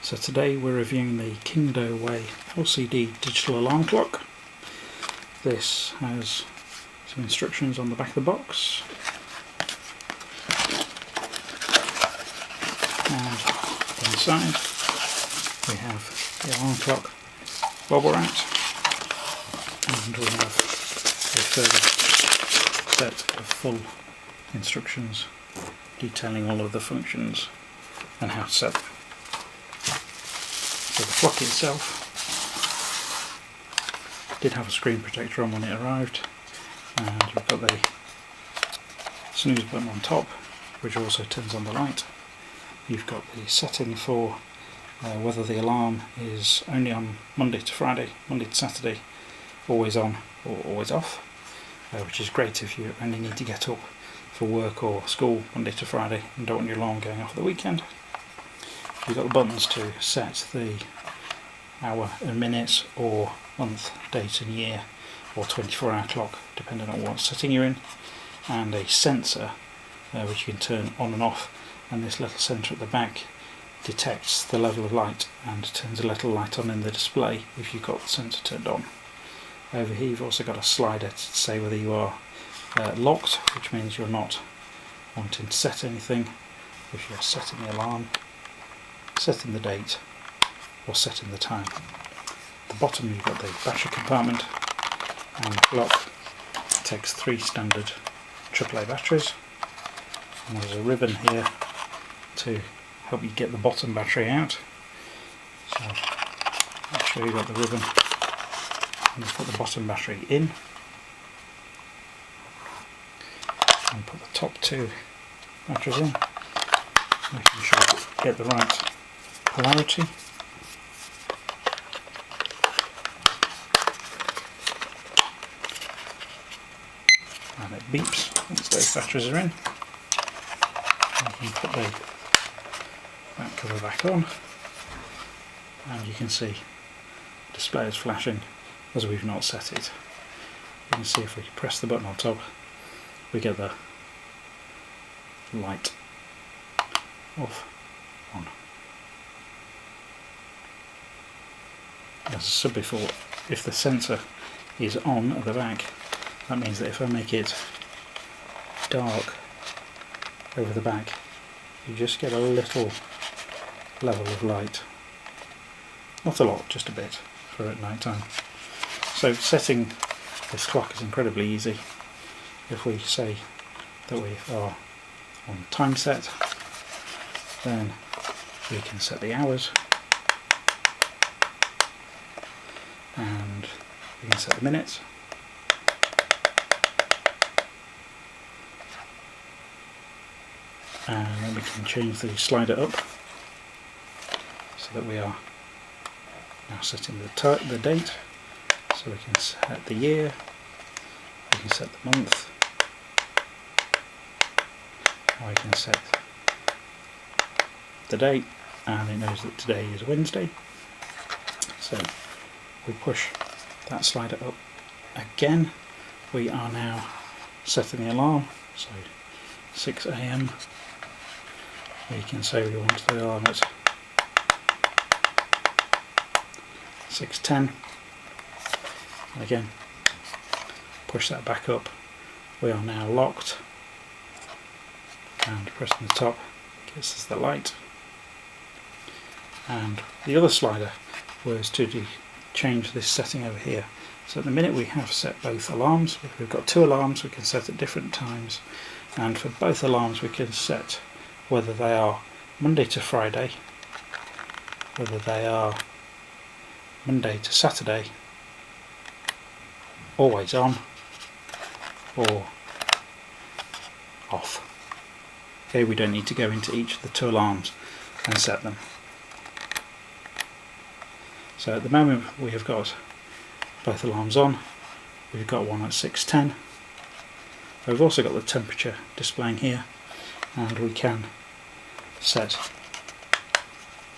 So today we're reviewing the Kingdo Way LCD digital alarm clock. This has some instructions on the back of the box, and inside we have the alarm clock bobble out, and we have a further set of full instructions detailing all of the functions and how to set them. So the clock itself did have a screen protector on when it arrived, and you've got the snooze button on top, which also turns on the light. You've got the setting for whether the alarm is only on Monday to Friday, Monday to Saturday, always on or always off, which is great if you only need to get up for work or school Monday to Friday and don't want your alarm going off the weekend. You've got the buttons to set the hour and minutes, or month, date and year, or 24-hour clock, depending on what setting you're in, and a sensor which you can turn on and off, and this little sensor at the back detects the level of light and turns a little light on in the display if you've got the sensor turned on. Over here you've also got a slider to say whether you are locked, which means you're not wanting to set anything, if you're setting the alarm, setting the date, or setting the time. At the bottom you've got the battery compartment, and the clock takes 3 standard AAA batteries, and there's a ribbon here to help you get the bottom battery out. So I'll show you got the ribbon, and you put the bottom battery in, and put the top 2 batteries in, making sure you get the right polarity. And it beeps once those batteries are in. You can put the back cover back on, and you can see the display is flashing as we've not set it. You can see if we press the button on top, we get the light off, on. As I said before, if the sensor is on at the back, that means that if I make it dark over the back, you just get a little level of light. Not a lot, just a bit, for at night time. So setting this clock is incredibly easy. If we say that we are on time set, then we can set the hours, and we can set the minutes, and then we can change the slider up so that we are now setting the date, so we can set the year, we can set the month, and we can set the date, and it knows that today is Wednesday. So we push that slider up again, we are now setting the alarm, so 6 AM. We can say we want the alarm at 6:10, and again push that back up, we are now locked, and pressing the top gives us the light. And the other slider was to change this setting over here. So at the minute we have set both alarms. We've got 2 alarms we can set at different times, and for both alarms we can set whether they are Monday to Friday, whether they are Monday to Saturday, always on, or off. Okay, we don't need to go into each of the 2 alarms and set them. So at the moment we have got both alarms on. We've got one at 6:10. We've also got the temperature displaying here, and we can set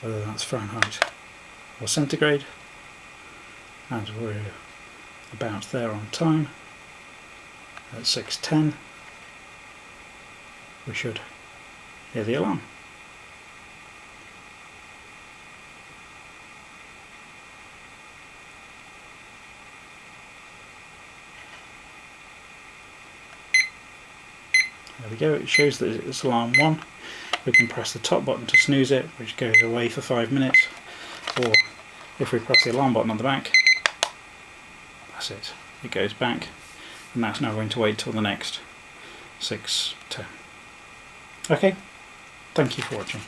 whether that's Fahrenheit or centigrade, and we're about there on time. At 6:10 we should hear the alarm. There we go, it shows that it's alarm 1. We can press the top button to snooze it, which goes away for 5 minutes, or if we press the alarm button on the back, that's it, it goes back, and that's now going to wait till the next 6:10. Okay, thank you for watching.